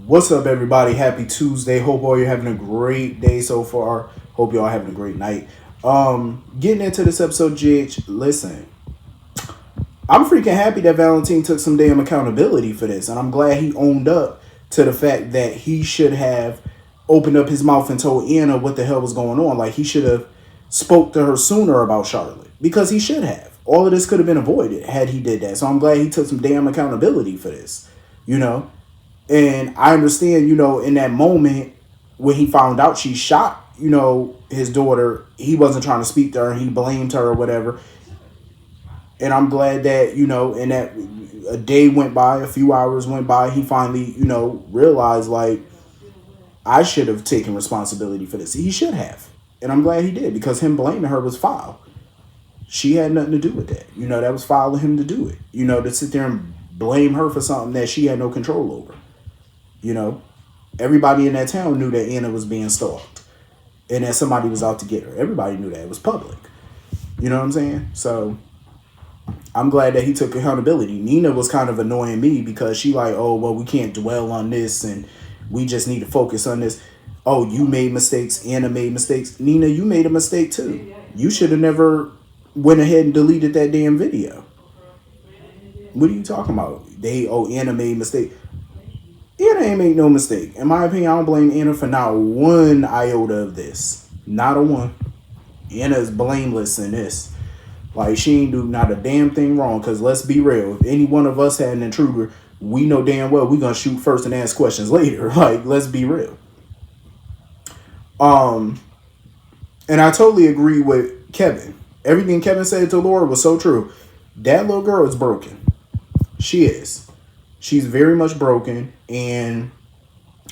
What's up, everybody? Happy Tuesday. Hope all you're having a great day so far. Hope y'all having a great night. Getting into this episode, GH, listen, I'm freaking happy that Valentine took some damn accountability for this, and I'm glad he owned up to the fact that he should have opened up his mouth and told Anna what the hell was going on. Like, he should have spoke to her sooner about Charlotte, because he should have. All of this could have been avoided had he did that. So I'm glad he took some damn accountability for this, you know? And I understand, in that moment when he found out she shot, his daughter, he wasn't trying to speak to her. He blamed her or whatever. And I'm glad that, in that a day went by, a few hours went by, he finally, realized, like, I should have taken responsibility for this. He should have. And I'm glad he did, because him blaming her was foul. She had nothing to do with that. That was foul of him to do it. To sit there and blame her for something that she had no control over. Everybody in that town knew that Anna was being stalked and that somebody was out to get her. Everybody knew that. It was public. You know what I'm saying? So I'm glad that he took accountability. Nina was kind of annoying me because she like, oh, well, we can't dwell on this and we just need to focus on this. Oh, you made mistakes. Anna made mistakes. Nina, you made a mistake too. You should have never went ahead and deleted that damn video. What are you talking about? Anna made a mistake. Anna ain't make no mistake. In my opinion, I don't blame Anna for not one iota of this. Not a one. Anna is blameless in this. Like, she ain't do not a damn thing wrong. Because let's be real. If any one of us had an intruder, we know damn well we're going to shoot first and ask questions later. Like, let's be real. And I totally agree with Kevin. Everything Kevin said to Laura was so true. That little girl is broken. She is. She's very much broken, and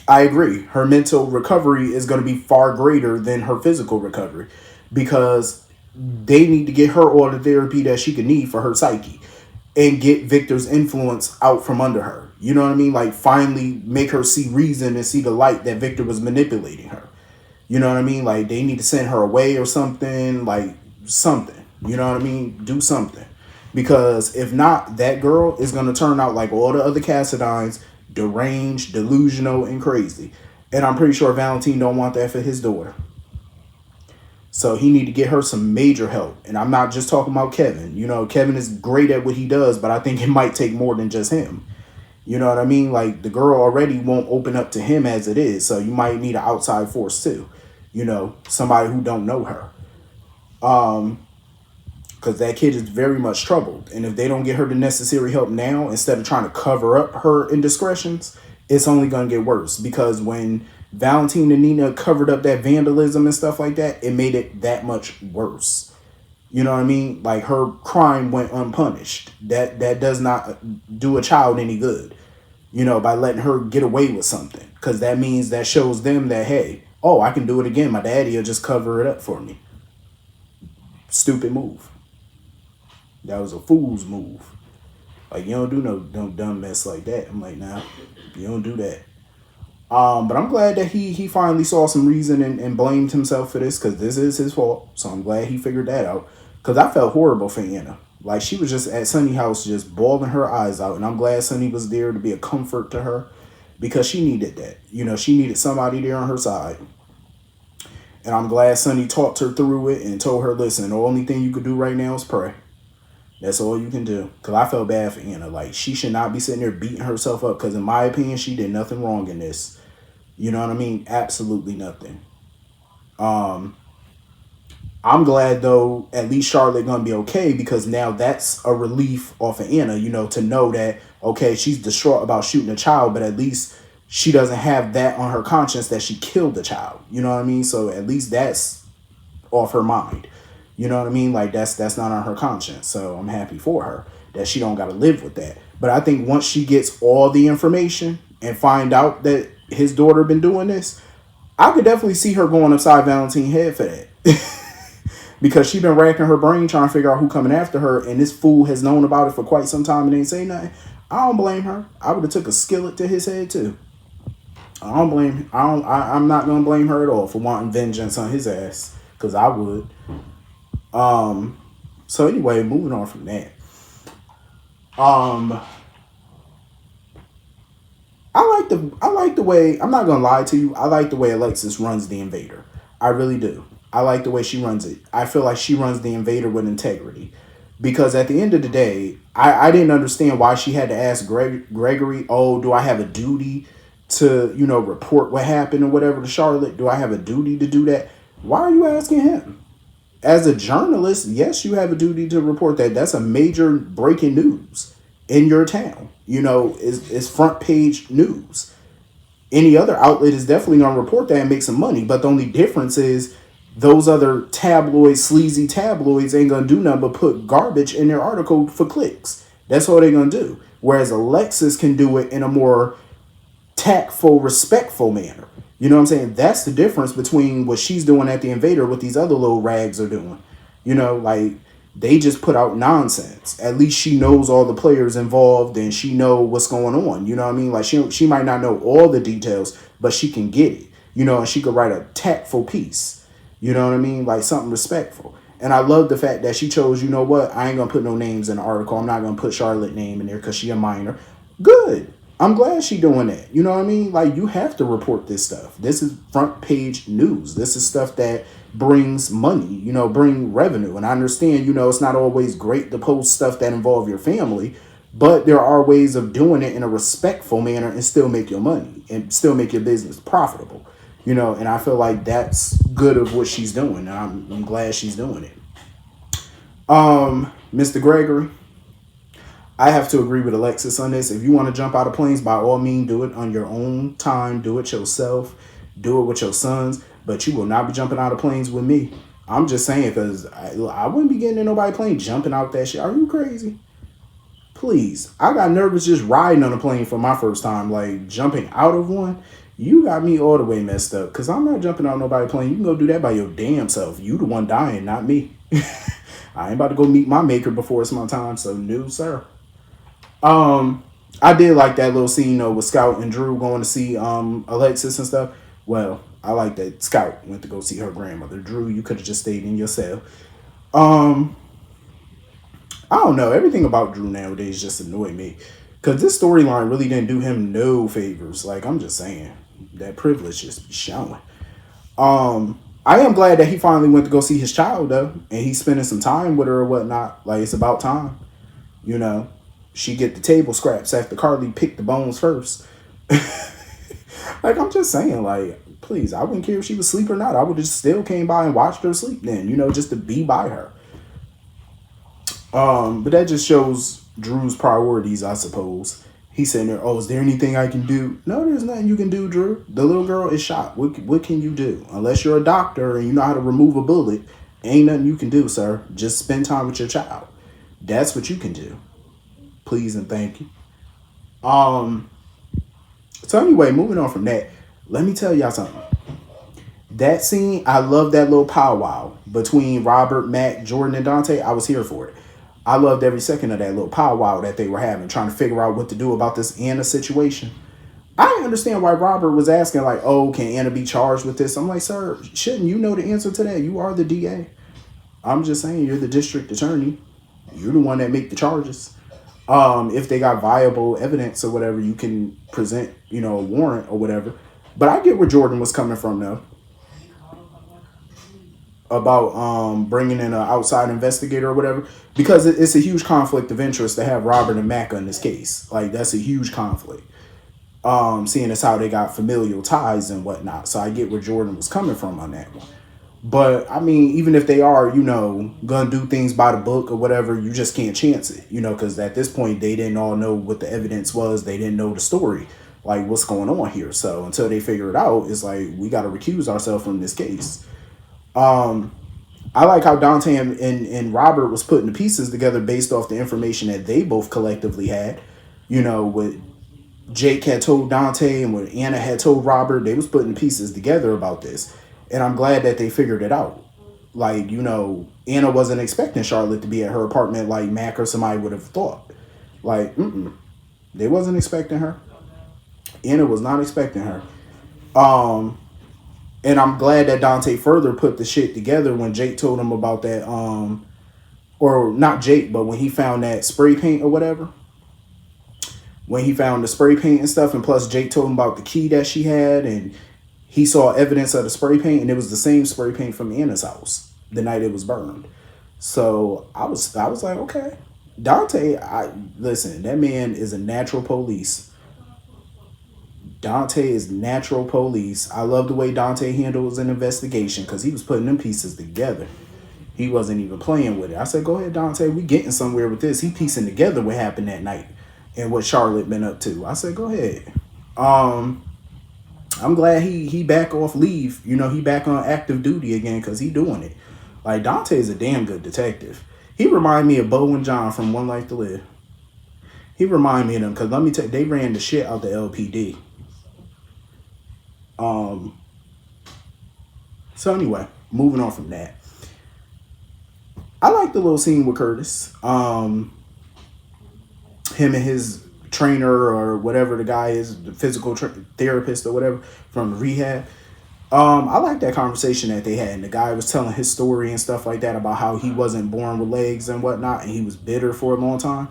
I agree. Her mental recovery is going to be far greater than her physical recovery, because they need to get her all the therapy that she can need for her psyche and get Victor's influence out from under her. You know what I mean? Like, finally make her see reason and see the light that Victor was manipulating her. You know what I mean? Like, they need to send her away or something, like something. You know what I mean? Do something. Because if not, that girl is going to turn out like all the other Cassadines, deranged, delusional, and crazy. And I'm pretty sure Valentine don't want that for his daughter. So he need to get her some major help. And I'm not just talking about Kevin. Kevin is great at what he does, but I think it might take more than just him. You know what I mean? Like, the girl already won't open up to him as it is. So you might need an outside force too. Somebody who don't know her. Because that kid is very much troubled. And if they don't get her the necessary help now, instead of trying to cover up her indiscretions, it's only going to get worse. Because when Valentine and Nina covered up that vandalism and stuff like that, it made it that much worse. You know what I mean? Like, her crime went unpunished. That does not do a child any good, by letting her get away with something. Because that means that shows them that, hey, oh, I can do it again. My daddy will just cover it up for me. Stupid move. That was a fool's move. Like, you don't do no dumb mess like that. I'm like, nah, you don't do that. But I'm glad that he finally saw some reason and blamed himself for this, because this is his fault. So I'm glad he figured that out. Because I felt horrible for Anna. Like, she was just at Sunny house just bawling her eyes out. And I'm glad Sunny was there to be a comfort to her, because she needed that. She needed somebody there on her side. And I'm glad Sunny talked her through it and told her, listen, the only thing you could do right now is pray. That's all you can do. Because I felt bad for Anna. Like, she should not be sitting there beating herself up. Because in my opinion, she did nothing wrong in this. You know what I mean? Absolutely nothing. I'm glad, though, at least Charlotte going to be okay. Because now that's a relief off of Anna, to know that, okay, she's distraught about shooting a child. But at least she doesn't have that on her conscience that she killed a child. You know what I mean? So at least that's off her mind. You know what I mean? Like, that's not on her conscience. So I'm happy for her that she don't got to live with that. But I think once she gets all the information and find out that his daughter been doing this, I could definitely see her going upside Valentine's head for that. Because she been racking her brain trying to figure out who coming after her. And this fool has known about it for quite some time and ain't say nothing. I don't blame her. I would have took a skillet to his head too. I don't blame. I'm not gonna blame her at all for wanting vengeance on his ass, because I would. So anyway, moving on from that. I like like the way, I'm not gonna lie to you, I like the way Alexis runs the Invader. I really do. I like the way she runs it. I feel like she runs the Invader with integrity. Because at the end of the day, I didn't understand why she had to ask Gregory, oh, do I have a duty to, report what happened or whatever to Charlotte? Do I have a duty to do that? Why are you asking him? As a journalist, yes, you have a duty to report that. That's a major breaking news in your town. It's front page news. Any other outlet is definitely going to report that and make some money. But the only difference is those other tabloids, sleazy tabloids, ain't going to do nothing but put garbage in their article for clicks. That's all they're going to do. Whereas Alexis can do it in a more tactful, respectful manner. You know what I'm saying? That's the difference between what she's doing at the Invader, what these other little rags are doing. Like they just put out nonsense. At least she knows all the players involved and she know what's going on. You know what I mean? Like she might not know all the details, but she can get it. And she could write a tactful piece. You know what I mean? Like something respectful. And I love the fact that she chose, you know what? I ain't going to put no names in the article. I'm not going to put Charlotte name in there because she a minor. Good. I'm glad she doing that. You know what I mean? Like, you have to report this stuff. This is front page news. This is stuff that brings money, bring revenue. And I understand, it's not always great to post stuff that involve your family, but there are ways of doing it in a respectful manner and still make your money and still make your business profitable. And I feel like that's good of what she's doing. And I'm glad she's doing it. Mr. Gregory, I have to agree with Alexis on this. If you want to jump out of planes, by all means, do it on your own time. Do it yourself. Do it with your sons. But you will not be jumping out of planes with me. I'm just saying, because I wouldn't be getting in nobody plane jumping out that shit. Are you crazy? Please. I got nervous just riding on a plane for my first time. Like, jumping out of one. You got me all the way messed up. Because I'm not jumping out nobody's plane. You can go do that by your damn self. You the one dying, not me. I ain't about to go meet my maker before it's my time. So, no, sir. I did like that little scene though with Scout and Drew going to see Alexis and stuff. Well, I like that Scout went to go see her grandmother. Drew, you could have just stayed in your cell. I don't know. Everything about Drew nowadays just annoyed me. Because this storyline really didn't do him no favors. Like, I'm just saying. That privilege just be showing. I am glad that he finally went to go see his child though. And he's spending some time with her or whatnot. Like, it's about time. She get the table scraps after Carly picked the bones first. Like, I'm just saying, like, please, I wouldn't care if she was asleep or not. I would have just still came by and watched her sleep then, just to be by her. But that just shows Drew's priorities, I suppose. He's saying there, oh, is there anything I can do? No, there's nothing you can do, Drew. The little girl is shot. What can you do? Unless you're a doctor and you know how to remove a bullet, ain't nothing you can do, sir. Just spend time with your child. That's what you can do. Please and thank you. So anyway, moving on from that, let me tell y'all something. That scene, I love that little powwow between Robert, Mac, Jordan, and Dante. I was here for it. I loved every second of that little powwow that they were having, trying to figure out what to do about this Anna situation. I understand why Robert was asking, like, oh, can Anna be charged with this? I'm like, sir, shouldn't you know the answer to that? You are the DA. I'm just saying, you're the district attorney. You're the one that make the charges. If they got viable evidence or whatever, you can present, a warrant or whatever. But I get where Jordan was coming from, though. About bringing in an outside investigator or whatever. Because it's a huge conflict of interest to have Robert and Mac on this case. Like, that's a huge conflict. Seeing as how they got familial ties and whatnot. So I get where Jordan was coming from on that one. But, I mean, even if they are, gonna do things by the book or whatever, you just can't chance it, because at this point, they didn't all know what the evidence was. They didn't know the story, like, what's going on here. So until they figure it out, it's like, we got to recuse ourselves from this case. I like how Dante and Robert was putting the pieces together based off the information that they both collectively had. What Jake had told Dante and what Anna had told Robert, they was putting the pieces together about this. And I'm glad that they figured it out. Like, Anna wasn't expecting Charlotte to be at her apartment like Mac or somebody would have thought. Like, they wasn't expecting her. Anna was not expecting her. And I'm glad that Dante further put the shit together when Jake told him about that, or not Jake, but when he found that spray paint or whatever. when he found the spray paint and stuff, and plus Jake told him about the key that she had, and he saw evidence of the spray paint, and it was the same spray paint from Anna's house the night it was burned. So I was like, okay, Dante. I listen. That man is a natural police. Dante is natural police. I love the way Dante handles an investigation because he was putting them pieces together. He wasn't even playing with it. I said, go ahead, Dante. We getting somewhere with this. He piecing together what happened that night and what Charlotte been up to. I said, go ahead. I'm glad he back off leave. You know, he back on active duty again because he doing it. Like, Dante is a damn good detective. He remind me of Bo and John from One Life to Live. He remind me of them because let me tell you, they ran the shit out the LPD. So anyway, moving on from that. I like the little scene with Curtis. Him and his trainer or whatever the guy is, the physical therapist or whatever from rehab. I like that conversation that they had. And the guy was telling his story and stuff like that about how he wasn't born with legs and whatnot, and he was bitter for a long time.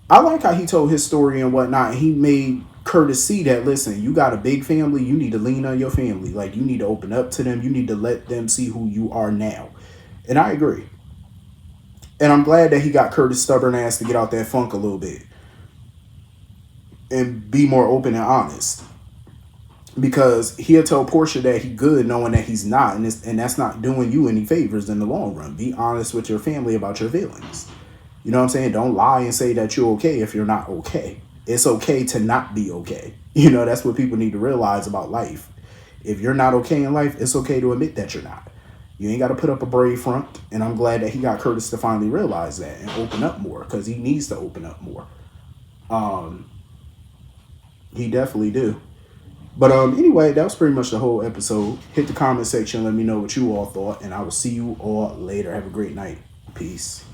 I like how he told his story and whatnot, and he made Curtis see that, listen, you got a big family, you need to lean on your family. Like, you need to open up to them. You need to let them see who you are now. And I agree. And I'm glad that he got Curtis' stubborn ass to get out that funk a little bit and be more open and honest. Because he'll tell Portia that he good knowing that he's not, and that's not doing you any favors in the long run. Be honest with your family about your feelings. You know what I'm saying? Don't lie and say that you're okay if you're not okay. It's okay to not be okay. You know, that's what people need to realize about life. If you're not okay in life, it's okay to admit that you're not. You ain't got to put up a brave front. And I'm glad that he got Curtis to finally realize that and open up more, because he needs to open up more. He definitely do. But anyway, that was pretty much the whole episode. Hit the comment section. Let me know what you all thought. And I will see you all later. Have a great night. Peace.